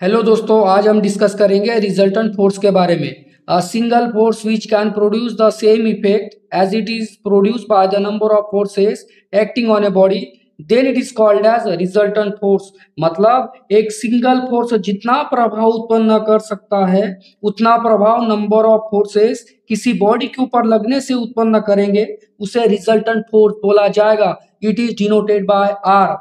Hello दोस्तों, आज हम डिस्कस करेंगे रिजल्टेंट फोर्स के बारे में। A single force which can produce the same effect as it is produced by the number of forces acting on a body, then it is called as resultant force. मतलब एक single force जितना प्रभाव उत्पन्न कर सकता है उतना प्रभाव नंबर ऑफ फोर्सेस किसी बॉडी के ऊपर लगने से उत्पन्न करेंगे, उसे रिजल्टेंट फोर्स बोला जाएगा। It is denoted by R.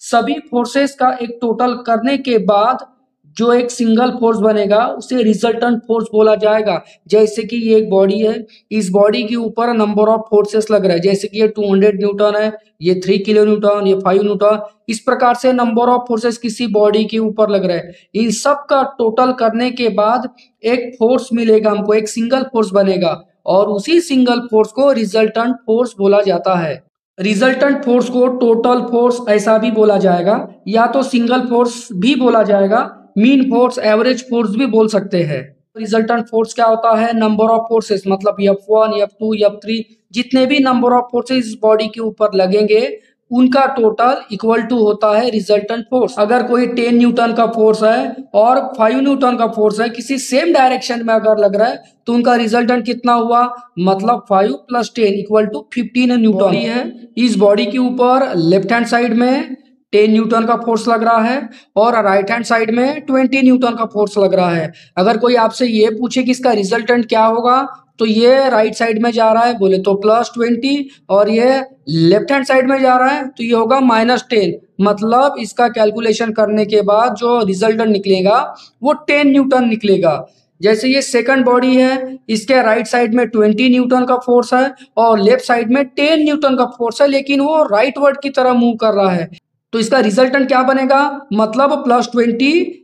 सभी फोर्सेस का एक टोटल करने के बाद जो एक सिंगल फोर्स बनेगा उसे रिजल्टेंट फोर्स बोला जाएगा। जैसे कि ये एक बॉडी है, इस बॉडी के ऊपर नंबर ऑफ फोर्सेस लग रहा है, जैसे कि ये 200 न्यूटन है, ये 3 किलो न्यूटन, ये 5 न्यूटन। इस प्रकार से नंबर ऑफ फोर्सेस किसी बॉडी के ऊपर लग रहा है। इन सब का टोटल करने के बाद एक फोर्स मिलेगा हमको, एक सिंगल फोर्स बनेगा और उसी सिंगल फोर्स को रिजल्टेंट फोर्स बोला जाता है। रिजल्टेंट फोर्स को टोटल फोर्स ऐसा भी बोला जाएगा, या तो सिंगल फोर्स भी बोला जाएगा, मीन फोर्स, एवरेज फोर्स भी बोल सकते हैं। रिजल्टेंट फोर्स क्या होता है? नंबर ऑफ फोर्सेस, मतलब F1, F2, F3, जितने भी नंबर ऑफ फोर्सेस इस बॉडी के ऊपर लगेंगे उनका टोटल इक्वल टू होता है रिजल्टेंट फोर्स। अगर कोई 10 न्यूटन का फोर्स है और 5 न्यूटन का फोर्स है, किसी सेम डायरेक्शन में अगर लग रहा है तो उनका रिजल्टेंट कितना हुआ? मतलब 5 + 10 = 15 न्यूटन है। इस बॉडी के ऊपर लेफ्ट हैंड साइड में 10 न्यूटन का फोर्स लग रहा है और राइट हैंड साइड में 20 न्यूटन का फोर्स लग रहा है। अगर कोई आपसे ये पूछे कि इसका रिजल्टेंट क्या होगा, तो ये राइट साइड में जा रहा है बोले तो +20, और ये लेफ्ट हैंड साइड में जा रहा है तो ये होगा -10। मतलब इसका कैलकुलेशन करने के बाद जो रिजल्टेंट निकलेगा वो 10 न्यूटन निकलेगा। जैसे ये सेकंड बॉडी है, इसके राइट साइड में 20 न्यूटन का फोर्स है और लेफ्ट साइड में 10 न्यूटन का फोर्स है, लेकिन वो राइट वर्ड की तरह मूव कर रहा है, तो इसका रिजल्टेंट क्या बनेगा? मतलब +20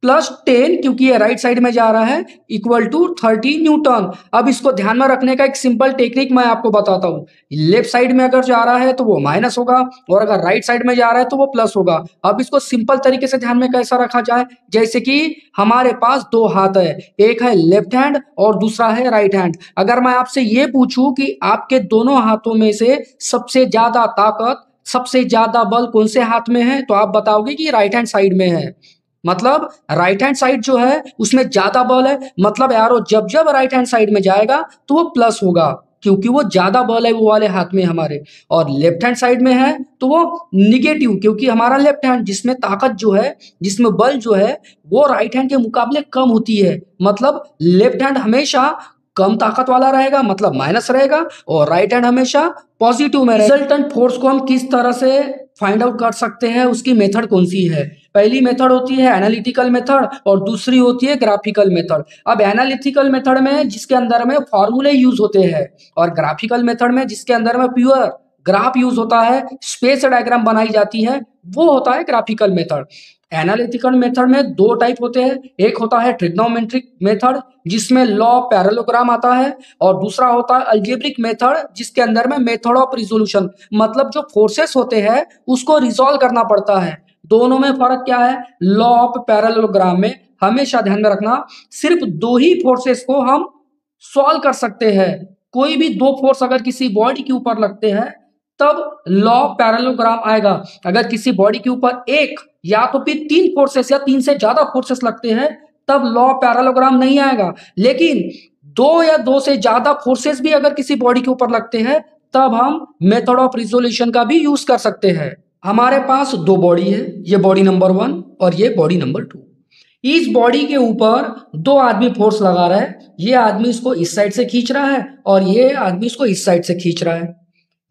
+ 10, क्योंकि ये राइट साइड में जा रहा है, = 30 न्यूटन। अब इसको ध्यान में रखने का एक सिंपल टेक्निक मैं आपको बताता हूँ। लेफ्ट साइड में अगर जा रहा है तो वो माइनस होगा और अगर राइट साइड में जा रहा है तो वो प्लस होगा। अब इसको सिंपल तरीके से ध्यान में कैसा रखा जाए? जैसे कि हमारे पास 2 हाथ है, एक है लेफ्ट हैंड और दूसरा है राइट हैंड। अगर मैं आपसे ये पूछूं कि आपके दोनों हाथों में से सबसे ज्यादा ताकत, सबसे ज्यादा बल कौन से हाथ में है, तो आप बताओगे कि राइट हैंड साइड में है। मतलब राइट हैंड साइड जो है उसमें ज्यादा बल है, मतलब यारो जब जब राइट हैंड साइड में जाएगा तो वो प्लस होगा, क्योंकि वो ज्यादा बल है वो वाले हाथ में हमारे। और लेफ्ट हैंड साइड में है तो वो निगेटिव, क्योंकि हमारा लेफ्ट हैंड जिसमें ताकत जो है, जिसमें बल जो है, वो राइट हैंड के मुकाबले कम होती है। मतलब लेफ्ट हैंड हमेशा कम ताकत वाला रहेगा, मतलब माइनस रहेगा, और राइट हैंड हमेशा पॉजिटिव में रहेगा। रिजल्टेंट फोर्स को हम किस तरह से फाइंड आउट कर सकते हैं, उसकी मेथड कौन सी है? पहली मेथड होती है एनालिटिकल मेथड और दूसरी होती है ग्राफिकल मेथड। अब एनालिटिकल मेथड में जिसके अंदर में फॉर्मूले यूज होते हैं, और ग्राफिकल मेथड में जिसके अंदर में प्योर ग्राफ यूज होता है, स्पेस डायग्राम बनाई जाती है, वो होता है ग्राफिकल मेथड। एनालिटिकल मेथड में 2 टाइप होते हैं, एक होता है ट्रिग्नोमेट्रिक मेथड जिसमें लॉ पैरेललोग्राम आता है, और दूसरा होता है अलजेब्रिक मेथड जिसके अंदर में मेथड ऑफ रिजोल्यूशन, मतलब जो फोर्सेस होते हैं उसको रिजोल्व करना पड़ता है। दोनों में फर्क क्या है? लॉ ऑफ पैरेललोग्राम में हमेशा ध्यान में रखना, सिर्फ 2 ही फोर्सेस को हम सॉल्व कर सकते हैं। कोई भी 2 फोर्स अगर किसी बॉडी के ऊपर लगते हैं तब लॉ पैरेललोग्राम आएगा। अगर किसी बॉडी के ऊपर एक या तो फिर 3 फोर्सेस या 3 से ज्यादा फोर्सेस लगते हैं तब लॉ पैरेललोग्राम नहीं आएगा। लेकिन 2 या 2 से ज्यादा फोर्सेस भी अगर किसी बॉडी के ऊपर लगते हैं तब हम मेथड ऑफ रिजोल्यूशन का भी यूज कर सकते हैं। हमारे पास 2 बॉडी है, ये बॉडी नंबर 1 और ये बॉडी नंबर 2। इस बॉडी के ऊपर 2 आदमी फोर्स लगा रहा है, ये आदमी इसको इस साइड से खींच रहा है और ये आदमी इसको इस साइड से खींच रहा है।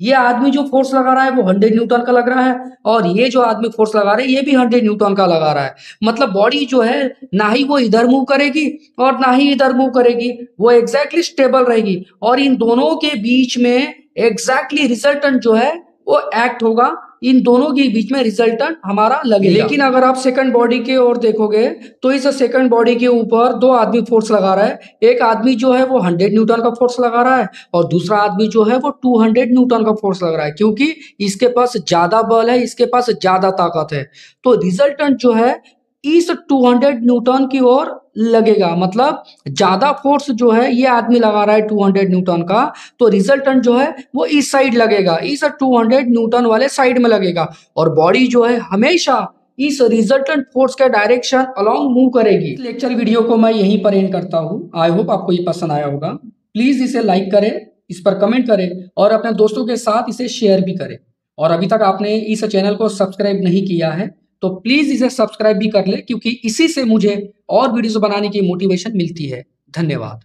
ये आदमी जो फोर्स लगा रहा है वो 100 न्यूटन का लग रहा है, और ये जो आदमी फोर्स लगा रहा है ये भी 100 न्यूटन का लगा रहा है। मतलब बॉडी जो है ना ही वो इधर मूव करेगी और ना ही इधर मूव करेगी, वो एग्जैक्टली स्टेबल रहेगी, और इन दोनों के बीच में एग्जैक्टली रिजल्टेंट जो है वो एक्ट होगा, इन दोनों के बीच में रिजल्टेंट हमारा लगेगा। लेकिन अगर आप सेकंड बॉडी के ओर देखोगे तो इस सेकंड बॉडी के ऊपर 2 आदमी फोर्स लगा रहा है। एक आदमी जो है वो 100 न्यूटन का फोर्स लगा रहा है और दूसरा आदमी जो है वो 200 न्यूटन का फोर्स लग रहा है, क्योंकि इसके पास ज्यादा बल है, इसके पास ज्यादा ताकत है। तो रिजल्टेंट जो है इस 200 न्यूटन की ओर लगेगा। मतलब ज्यादा फोर्स जो है ये आदमी लगा रहा है 200 न्यूटन का, तो रिजल्टेंट जो है वो इस साइड लगेगा, इस 200 न्यूटन वाले साइड में लगेगा। और बॉडी जो है हमेशा इस रिजल्टेंट फोर्स का डायरेक्शन अलोंग मूव करेगी। इस लेक्चर वीडियो को मैं यहीं पर एंड करता हूँ। आई होप आपको ये पसंद आया होगा। प्लीज इसे लाइक करें, इस पर कमेंट करें और अपने दोस्तों के साथ इसे शेयर भी करें। और अभी तक आपने इस चैनल को सब्सक्राइब नहीं किया है तो प्लीज इसे सब्सक्राइब भी कर ले, क्योंकि इसी से मुझे और वीडियोस बनाने की मोटिवेशन मिलती है। धन्यवाद।